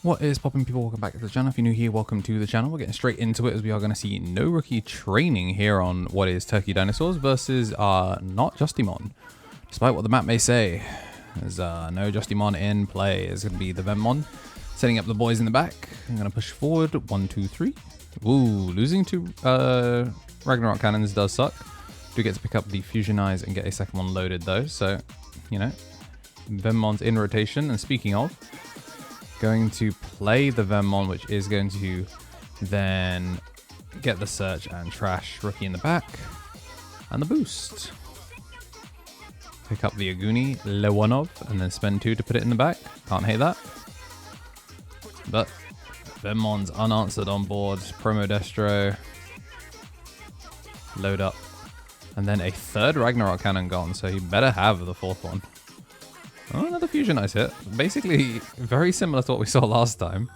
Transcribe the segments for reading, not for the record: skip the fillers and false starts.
What is popping, people? Welcome back to the channel. If you're new here, welcome to the channel. We're getting straight into it as we are going to see no rookie training here on what is Turkey Dinosaurs versus not Justimon. Despite what the map may say, there's no Justimon in play. It's going to be the Veemon setting up the boys in the back. I'm going to push forward. 1, 2, 3. Ooh, losing to Ragnarok Cannons does suck. Do get to pick up the Fusion Eyes and get a second one loaded though. So, you know, Veemon's in rotation. And speaking of, going to play the Veemon, which is going to then get the search and trash rookie in the back and the boost. Pick up the Aguni Leonov and then spend 2 to put it in the back. Can't hate that. But Veemon's unanswered on board. Promo Destro. Load up. And then a third Ragnarok Cannon gone, so he better have the fourth one. Oh, another Fusion Ice hit. Basically, very similar to what we saw last time.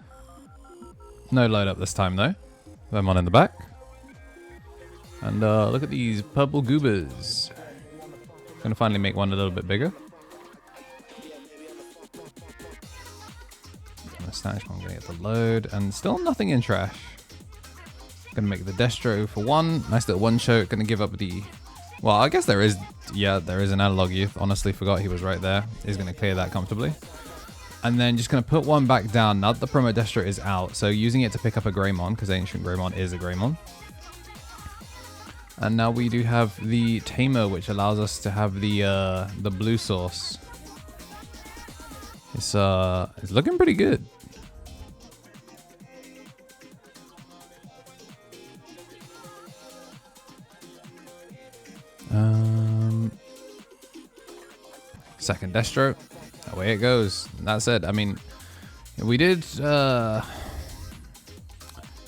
No load up this time, though. Veemon in the back. And look at these purple goobers. Gonna finally make one a little bit bigger. I'm gonna get the load, and still nothing in trash. Gonna make the Destro for 1. Nice little one-shot. Gonna give up the... Well, I guess there is... Yeah, there is an Analog Youth. Honestly, forgot he was right there. He's going to clear that comfortably. And then just going to put one back down. Now that the Promo Destro is out. So using it to pick up a Greymon, because Ancient Greymon is a Greymon. And now we do have the Tamer, which allows us to have the blue source. It's looking pretty good. Second Destro, away it goes. That's it. I mean, we did yeah,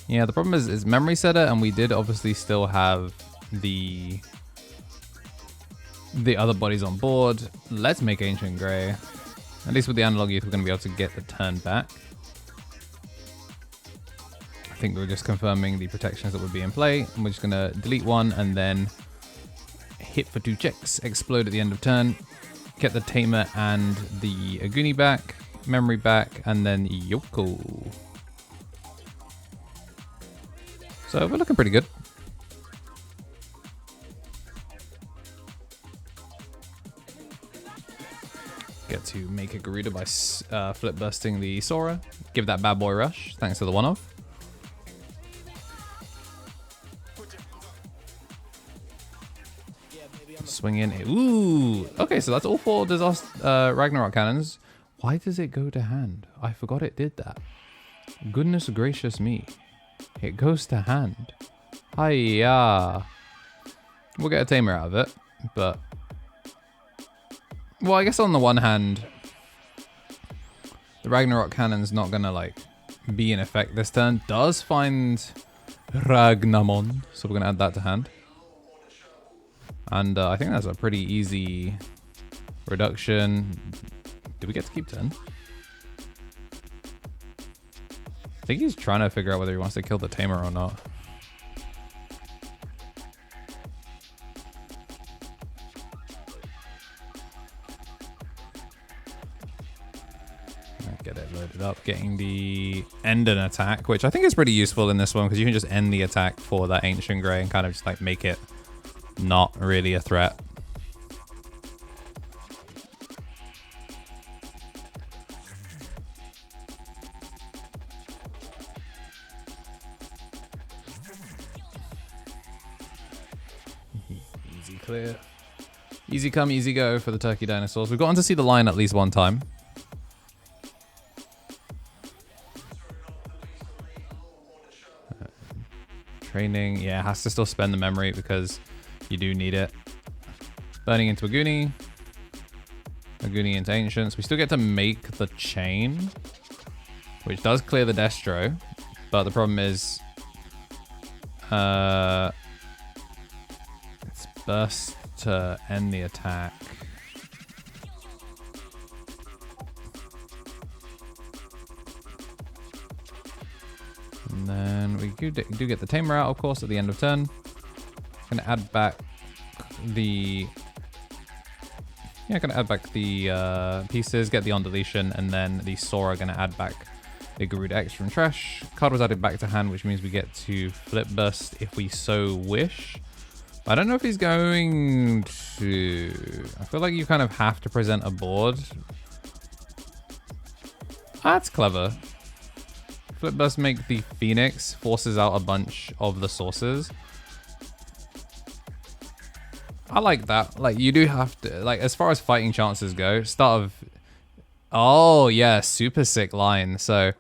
the problem is memory setter, and we did obviously still have the other bodies on board. Let's make Ancient Grey. At least with the Analog Youth, we're going to be able to get the turn back. I think we're just confirming the protections that would be in play, and we're just going to delete one and then hit for 2 checks, explode at the end of turn, get the Tamer and the Aguni back, memory back, and then Yoko. So we're looking pretty good. Get to make a Garuda by flip bursting the Sora. Give that bad boy rush, thanks to the one-off. Swing in. Ooh. Okay, so that's all 4 Ragnarok Cannons. Why does it go to hand? I forgot it did that. Goodness gracious me. It goes to hand. Hiya. We'll get a Tamer out of it, but... Well, I guess on the one hand, the Ragnarok Cannon's not gonna, like, be in effect this turn. Does find Ragnamon, so we're gonna add that to hand. And I think that's a pretty easy reduction. Do we get to keep 10? I think he's trying to figure out whether he wants to kill the Tamer or not. Get it loaded up, getting the end an attack, which I think is pretty useful in this one because you can just end the attack for that Ancient Grey and kind of just like make it not really a threat. Easy clear. Easy come, easy go for the Turkey Dinosaurs. We've gotten to see the line at least one time. Training, yeah, has to still spend the memory because you do need it. Burning into Aguni. Aguni into Ancients. We still get to make the chain, which does clear the Destro, but the problem is it's burst to end the attack. And then we do get the Tamer out, of course, at the end of turn. Gonna add back the... Yeah, gonna add back the pieces, get the on deletion, and then the Sora gonna add back The Garuda X from trash. Card was added back to hand, which means we get to flip burst if we so wish. I don't know if he's going to... I feel like you kind of have to present a board. That's clever. Flip burst make the Phoenix, forces out a bunch of the sources. I like that. Like, you do have to, like, as far as fighting chances go, start of... Oh, yeah, super sick line. So,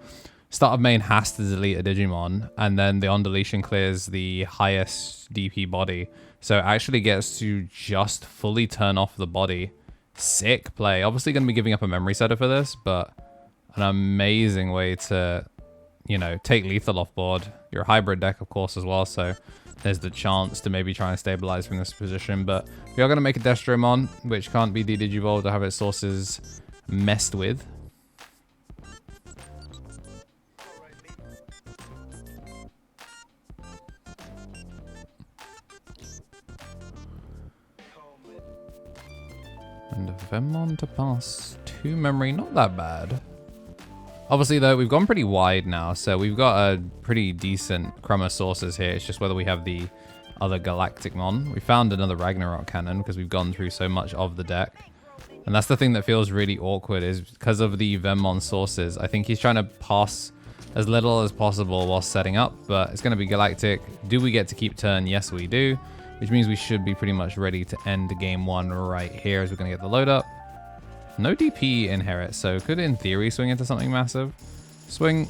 start of main has to delete a Digimon, and then the on deletion clears the highest DP body. So, it actually gets to just fully turn off the body. Sick play. Obviously going to be giving up a memory setter for this, but an amazing way to, you know, take lethal off board. You're a hybrid deck, of course, as well, so there's the chance to maybe try and stabilize from this position. But we are going to make a Destromon, which can't be de-digivolved to have its sources messed with. And a Veemon to pass 2 memory, not that bad. Obviously, though, we've gone pretty wide now, so we've got a pretty decent crumb of sources here. It's just whether we have the other Galacticmon. We found another Ragnarok cannon because we've gone through so much of the deck. And that's the thing that feels really awkward, is because of the Veemon sources. I think he's trying to pass as little as possible while setting up, but it's going to be Galactic. Do we get to keep turn? Yes, we do, which means we should be pretty much ready to end game 1 right here as we're going to get the load up. No DP inherit, so could in theory swing into something massive. Swing,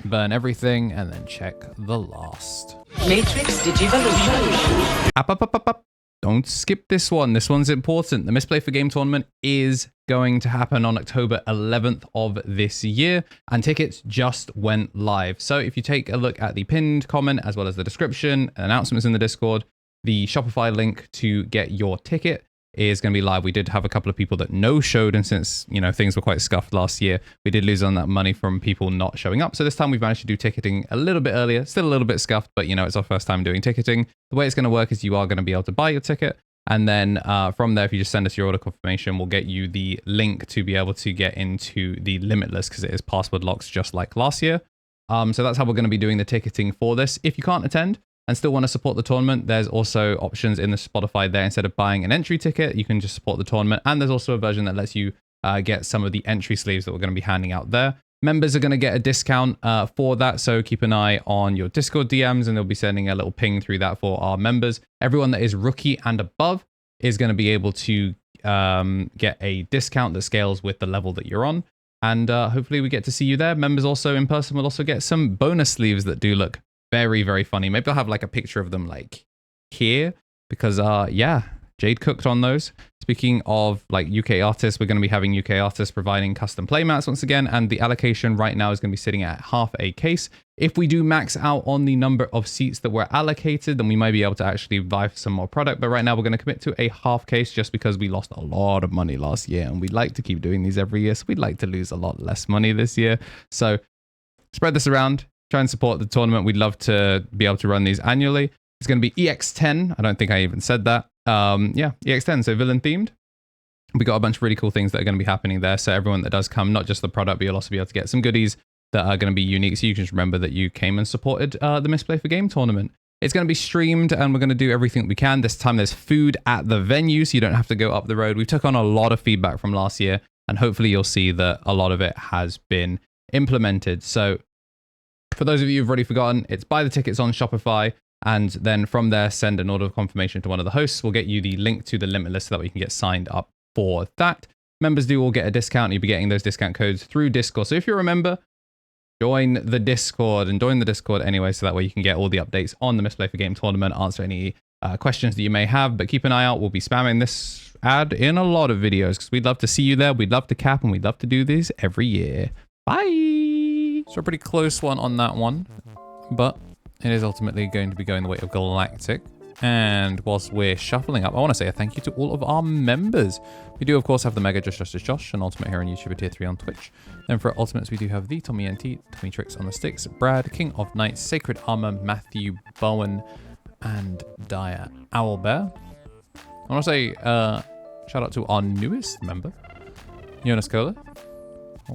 burn everything, and then check the last. Matrix Digivolution. Up. Don't skip this one. This one's important. The Misplay for Game tournament is going to happen on October 11th of this year, and tickets just went live. So if you take a look at the pinned comment, as well as the description and announcements in the Discord, the Shopify link to get your ticket is going to be live. We did have a couple of people that no-showed, and since, you know, things were quite scuffed last year, we did lose on that money from people not showing up. So this time we've managed to do ticketing a little bit earlier, still a little bit scuffed, but, you know, it's our first time doing ticketing. The way it's going to work is you are going to be able to buy your ticket, and then from there, if you just send us your order confirmation, we'll get you the link to be able to get into the Limitless, because it is password locks just like last year. So that's how we're going to be doing the ticketing for this. If you can't attend and still want to support the tournament, there's also options in the Spotify there. Instead of buying an entry ticket, you can just support the tournament. And there's also a version that lets you get some of the entry sleeves that we're going to be handing out there. Members are going to get a discount for that, so keep an eye on your Discord DMs, and they'll be sending a little ping through that for our members. Everyone that is rookie and above is going to be able to get a discount that scales with the level that you're on. And hopefully we get to see you there. Members also in person will also get some bonus sleeves that do look very, very funny. Maybe I'll have like a picture of them like here, because yeah, Jade cooked on those. Speaking of like UK artists, we're going to be having UK artists providing custom playmats once again, and the allocation right now is going to be sitting at half a case. If we do max out on the number of seats that were allocated, then we might be able to actually buy some more product, but right now we're going to commit to a half case just because we lost a lot of money last year, and we'd like to keep doing these every year, so we'd like to lose a lot less money this year. So spread this around. Try and support the tournament. We'd love to be able to run these annually. It's going to be EX10. I don't think I even said that. Yeah, EX10, so villain themed. We got a bunch of really cool things that are going to be happening there. So everyone that does come, not just the product, but you'll also be able to get some goodies that are going to be unique. So you can just remember that you came and supported the Misplay for Game tournament. It's going to be streamed, and we're going to do everything we can. This time there's food at the venue, so you don't have to go up the road. We took on a lot of feedback from last year, and hopefully you'll see that a lot of it has been implemented. So for those of you who've already forgotten, it's buy the tickets on Shopify, and then from there, send an order of confirmation to one of the hosts. We'll get you the link to the Limitless so that we can get signed up for that. Members do all get a discount. You'll be getting those discount codes through Discord. So if you're a member, join the Discord, and join the Discord anyway, so that way you can get all the updates on the Misplay for Game tournament, answer any questions that you may have. But keep an eye out. We'll be spamming this ad in a lot of videos because we'd love to see you there. We'd love to cap, and we'd love to do these every year. Bye. So a pretty close one on that one, but it is ultimately going to be going the way of Galactic. And whilst we're shuffling up, I want to say a thank you to all of our members. We do, of course, have the Mega Josh, an Ultimate Hero and YouTuber Tier 3 on Twitch. Then for Ultimates, we do have the Tommy NT, Tommy Tricks on the Sticks, Brad, King of Knights, Sacred Armour, Matthew Bowen, and Dire Owlbear. I want to say shout out to our newest member, Jonas Kohler.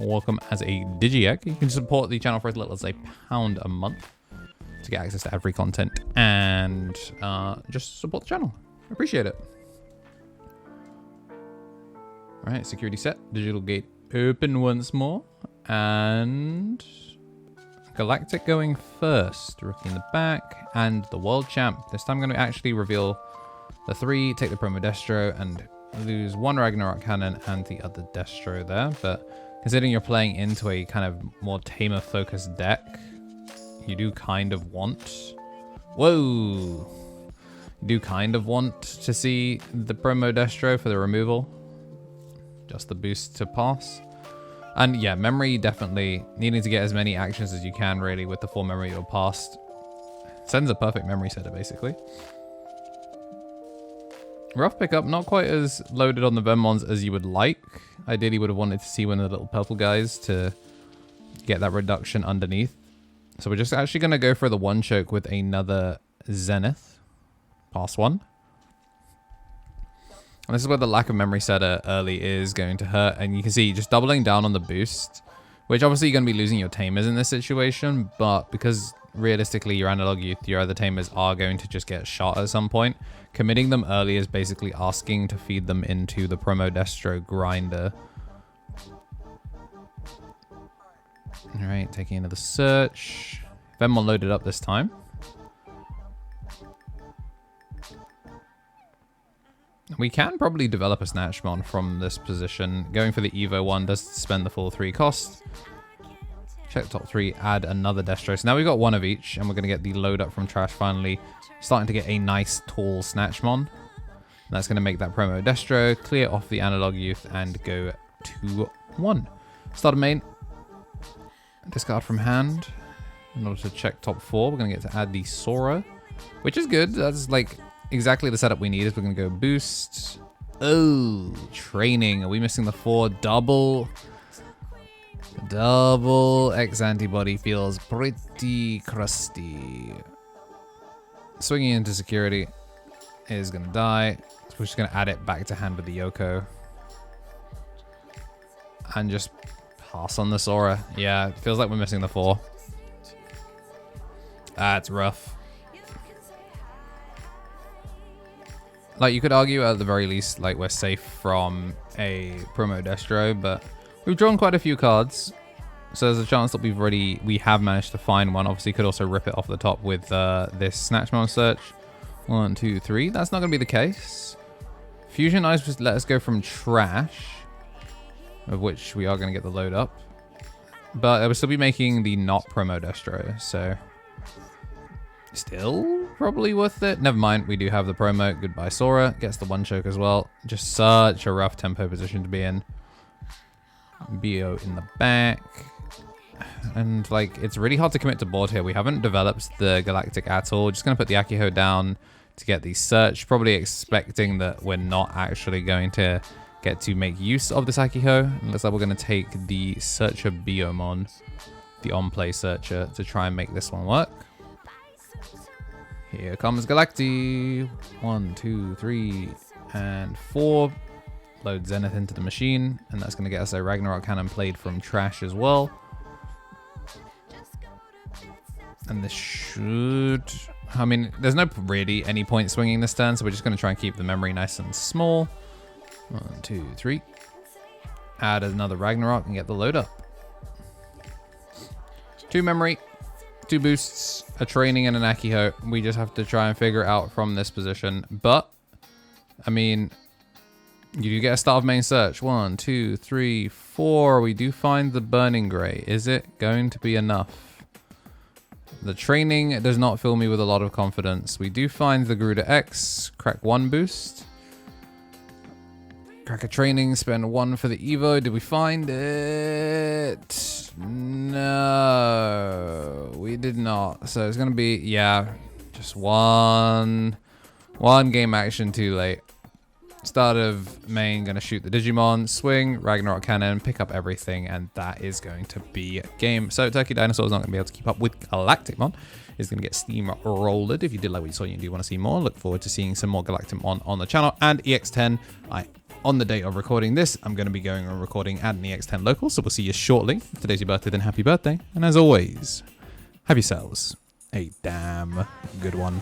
welcome as a Digi-Egg. You can support the channel for as little as £1 a month to get access to every content and just support the channel. Appreciate it. All right, security set. Digital gate open once more. And Galactic going first. Rookie in the back. And the world champ. This time I'm going to actually reveal the 3, take the promo Destro, and lose 1 Ragnarok cannon and the other Destro there. But considering you're playing into a kind of more tamer focused deck, you do kind of want... Whoa! You do kind of want to see the promo Destro for the removal. Just the boost to pass. And yeah, memory definitely needing to get as many actions as you can really with the 4 memory you're passed. Sends a perfect memory setter basically. Rough pickup, not quite as loaded on the Veemons as you would like. Ideally would have wanted to see one of the little purple guys to get that reduction underneath. So we're just actually going to go for the 1 choke with another Zenith. Pass 1. And this is where the lack of memory setter early is going to hurt. And you can see just doubling down on the boost, which obviously you're going to be losing your tamers in this situation. But because realistically your analog youth, your other tamers are going to just get shot at some point, committing them early is basically asking to feed them into the promo Destro grinder. All right, taking another search. Veemon loaded up this time. We can probably develop a Snatchmon from this position. Going for the Evo one does spend the full 3 cost. Check top 3, add another Destro. So now we've got 1 of each, and we're going to get the load up from trash finally. Starting to get a nice tall Snatchmon. That's going to make that promo Destro, clear off the analog youth, and go 2-1. Start a main. Discard from hand. In order to check top 4, we're going to get to add the Sora, which is good. That's like exactly the setup we need. Is we're going to go boost. Oh, training. Are we missing the 4? Double X antibody feels pretty crusty. Swinging into security is going to die. So we're just going to add it back to hand with the Yoko. And just pass on the Sora. Yeah, it feels like we're missing the 4. That's rough. Like, you could argue at the very least, like, we're safe from a promo Destro, but we've drawn quite a few cards. So there's a chance that we have managed to find one. Obviously, could also rip it off the top with this Snatchmon search. 1, 2, 3. That's not going to be the case. Fusion Eyes just let us go from trash, of which we are going to get the load up. But I will still be making the not promo Destro, so still probably worth it. Never mind, we do have the promo. Goodbye Sora. Gets the 1 choke as well. Just such a rough tempo position to be in. BO in the back. And like, it's really hard to commit to board here. We haven't developed the Galactic at all. Just going to put the Akiho down to get the search. Probably expecting that we're not actually going to get to make use of this Akiho. It looks like we're going to take the Searcher Veemon, the on-play Searcher, to try and make this one work. Here comes Galacti. 1, 2, 3, and 4. Load Zenith into the machine, and that's going to get us a Ragnarok cannon played from trash as well. And this should... I mean, there's no really any point swinging this turn, so we're just going to try and keep the memory nice and small. 1, 2, 3. Add another Ragnarok and get the load up. 2 memory, 2 boosts, a training, and an Akiho. We just have to try and figure it out from this position. But, I mean, you do get a start of main search. 1, 2, 3, 4. We do find the Burning Grey. Is it going to be enough? The training does not fill me with a lot of confidence. We do find the Garuda X. Crack 1 boost. Crack a training. Spend 1 for the Evo. Did we find it? No. We did not. So it's going to be, yeah, just one game action too late. Start of main, gonna shoot the Digimon, swing, Ragnarok Cannon, pick up everything, and that is going to be a game. So Turkey Dinosaur is not gonna be able to keep up with Galacticmon. It's gonna get steamrolled. If you did like what you saw and you do want to see more, look forward to seeing some more Galacticmon on the channel. And EX10, I on the date of recording this, I'm going to be going and recording at an EX10 local, so we'll see you shortly. If today's your birthday, then happy birthday. And as always, have yourselves a damn good one.